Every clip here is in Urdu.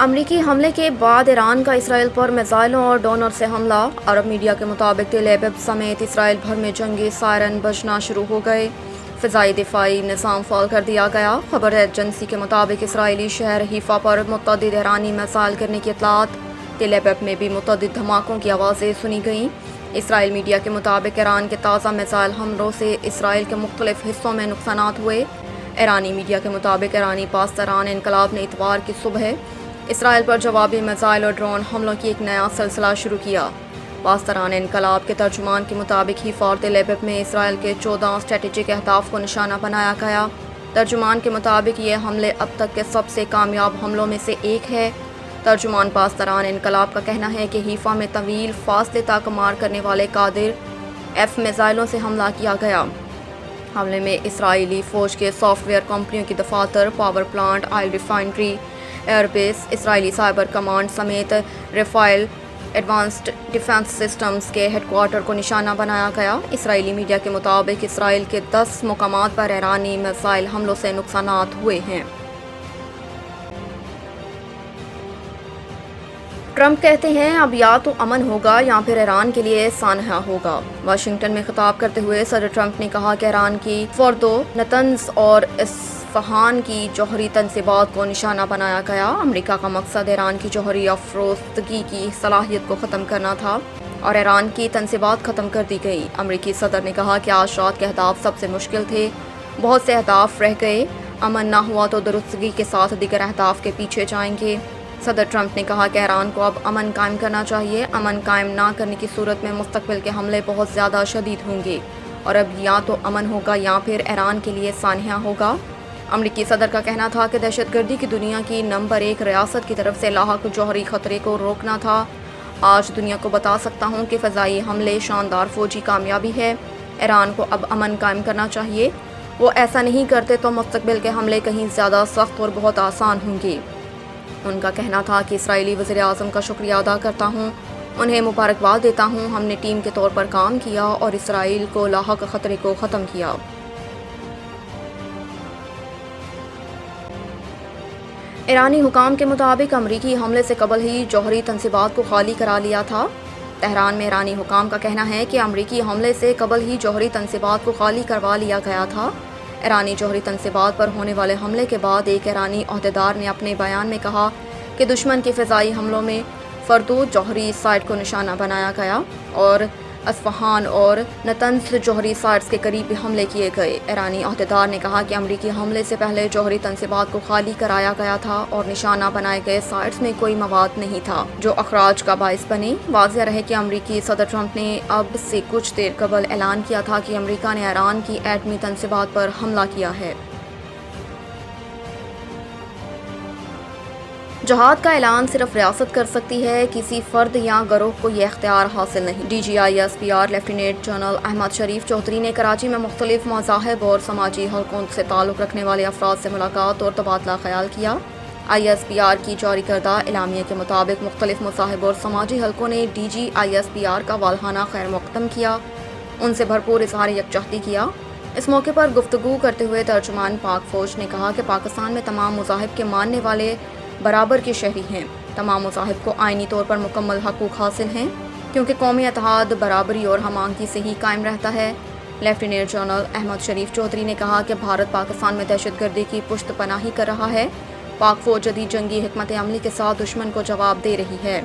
امریکی حملے کے بعد ایران کا اسرائیل پر میزائلوں اور ڈرونر سے حملہ۔ عرب میڈیا کے مطابق تل ابیب سمیت اسرائیل بھر میں جنگی سائرن بجنا شروع ہو گئے۔ فضائی دفاعی نظام فعال کر دیا گیا۔ خبر ایجنسی کے مطابق اسرائیلی شہر حیفا پر متعدد ایرانی میزائل گرنے کی اطلاعات۔ تل ابیب میں بھی متعدد دھماکوں کی آوازیں سنی گئیں۔ اسرائیل میڈیا کے مطابق ایران کے تازہ میزائل حملوں سے اسرائیل کے مختلف حصوں میں نقصانات ہوئے۔ ایرانی میڈیا کے مطابق ایرانی پاسداران انقلاب نے اتوار کی صبح اسرائیل پر جوابی میزائل اور ڈرون حملوں کی ایک نیا سلسلہ شروع کیا۔ پاسداران انقلاب کے ترجمان کے مطابق حیفا اور تل ابیب میں اسرائیل کے 14 اسٹریٹجک اہداف کو نشانہ بنایا گیا۔ ترجمان کے مطابق یہ حملے اب تک کے سب سے کامیاب حملوں میں سے ایک ہے۔ ترجمان پاسداران انقلاب کا کہنا ہے کہ حیفا میں طویل فاصلے تک مار کرنے والے قادر ایف میزائلوں سے حملہ کیا گیا۔ حملے میں اسرائیلی فوج کے سافٹ ویئر کمپنیوں کی دفاتر، power plant, oil refinery, air base, اسرائیلی سائبر کمانڈ سمیت رافیل ایڈوانسڈ ڈیفنس سسٹمز کے ہیڈ کوارٹر کو نشانہ بنایا گیا۔ اسرائیلی میڈیا کے مطابق اسرائیل کے 10 مقامات پر ایرانی میزائل حملوں سے نقصانات ہوئے ہیں۔ ٹرمپ کہتے ہیں اب یا تو امن ہوگا یا پھر ایران کے لیے سانحہ ہوگا۔ واشنگٹن میں خطاب کرتے ہوئے صدر ٹرمپ نے کہا کہ ایران کی فوردو، نتنز اور اصفہان کی جوہری تنصیبات کو نشانہ بنایا گیا۔ امریکہ کا مقصد ایران کی جوہری افروختگی کی صلاحیت کو ختم کرنا تھا اور ایران کی تنصیبات ختم کر دی گئی۔ امریکی صدر نے کہا کہ آج رات کے اہداف سب سے مشکل تھے، بہت سے اہداف رہ گئے، امن نہ ہوا تو درستگی کے ساتھ دیگر اہداف کے پیچھے جائیں گے۔ صدر ٹرمپ نے کہا کہ ایران کو اب امن قائم کرنا چاہیے۔ امن قائم نہ کرنے کی صورت میں مستقبل کے حملے بہت زیادہ شدید ہوں گے اور اب یا تو امن ہوگا یا پھر ایران کے لیے سانحہ ہوگا۔ امریکی صدر کا کہنا تھا کہ دہشت گردی کی دنیا کی نمبر 1 ریاست کی طرف سے لاحق جوہری خطرے کو روکنا تھا۔ آج دنیا کو بتا سکتا ہوں کہ فضائی حملے شاندار فوجی کامیابی ہے۔ ایران کو اب امن قائم کرنا چاہیے۔ وہ ایسا نہیں کرتے تو مستقبل کے حملے کہیں زیادہ سخت اور بہت آسان ہوں گے۔ ان کا کہنا تھا کہ اسرائیلی وزیر اعظم کا شکریہ ادا کرتا ہوں، انہیں مبارکباد دیتا ہوں، ہم نے ٹیم کے طور پر کام کیا اور اسرائیل کو لاحق خطرے کو ختم کیا۔ ایرانی حکام کے مطابق امریکی حملے سے قبل ہی جوہری تنصیبات کو خالی کرا لیا تھا۔ تہران میں ایرانی حکام کا کہنا ہے کہ امریکی حملے سے قبل ہی جوہری تنصیبات کو خالی کروا لیا گیا تھا۔ ایرانی جوہری تنصیبات پر ہونے والے حملے کے بعد ایک ایرانی عہدیدار نے اپنے بیان میں کہا کہ دشمن کے فضائی حملوں میں فردو جوہری سائٹ کو نشانہ بنایا گیا اور اصفہان اور نتنز جوہری سائٹس کے قریب بھی حملے کیے گئے۔ ایرانی عہدیدار نے کہا کہ امریکی حملے سے پہلے جوہری تنصیبات کو خالی کرایا گیا تھا اور نشانہ بنائے گئے سائٹس میں کوئی مواد نہیں تھا جو اخراج کا باعث بنے۔ واضح رہے کہ امریکی صدر ٹرمپ نے اب سے کچھ دیر قبل اعلان کیا تھا کہ امریکہ نے ایران کی ایٹمی تنصیبات پر حملہ کیا ہے۔ جہاد کا اعلان صرف ریاست کر سکتی ہے، کسی فرد یا گروہ کو یہ اختیار حاصل نہیں۔ D G I S P R lieutenant general Ahmed Sharif Chaudhry نے کراچی میں مختلف مذاہب اور سماجی حلقوں سے تعلق رکھنے والے افراد سے ملاقات اور تبادلہ خیال کیا۔ آئی ایس پی آر کی جاری کردہ اعلامیہ کے مطابق مختلف مذاہب اور سماجی حلقوں نے D G I S P R کا والہانہ خیر مقدم کیا، ان سے بھرپور اظہار یکجہتی کیا۔ اس موقع پر گفتگو کرتے ہوئے ترجمان پاک فوج نے کہا کہ پاکستان میں تمام مذاہب کے ماننے والے برابر کے شہری ہیں۔ تمام مذاہب کو آئینی طور پر مکمل حقوق حاصل ہیں کیونکہ قومی اتحاد برابری اور ہم آہنگی سے ہی قائم رہتا ہے۔ لیفٹیننٹ جنرل احمد شریف چودھری نے کہا کہ بھارت پاکستان میں دہشت گردی کی پشت پناہی کر رہا ہے۔ پاک فوج جدید جنگی حکمت عملی کے ساتھ دشمن کو جواب دے رہی ہے۔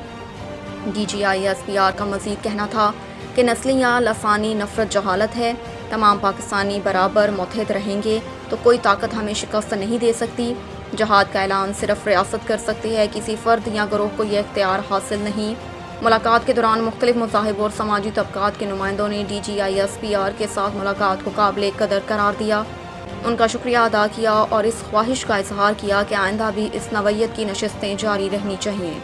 D G I S P R کا مزید کہنا تھا کہ نسلی یا لسانی نفرت جہالت ہے۔ تمام پاکستانی برابر متحد رہیں گے تو کوئی طاقت ہمیں شکست نہیں دے سکتی۔ جہاد کا اعلان صرف ریاست کر سکتی ہے، کسی فرد یا گروہ کو یہ اختیار حاصل نہیں۔ ملاقات کے دوران مختلف مذاہب اور سماجی طبقات کے نمائندوں نے D G I S P R کے ساتھ ملاقات کو قابل قدر قرار دیا، ان کا شکریہ ادا کیا اور اس خواہش کا اظہار کیا کہ آئندہ بھی اس نوعیت کی نشستیں جاری رہنی چاہیے۔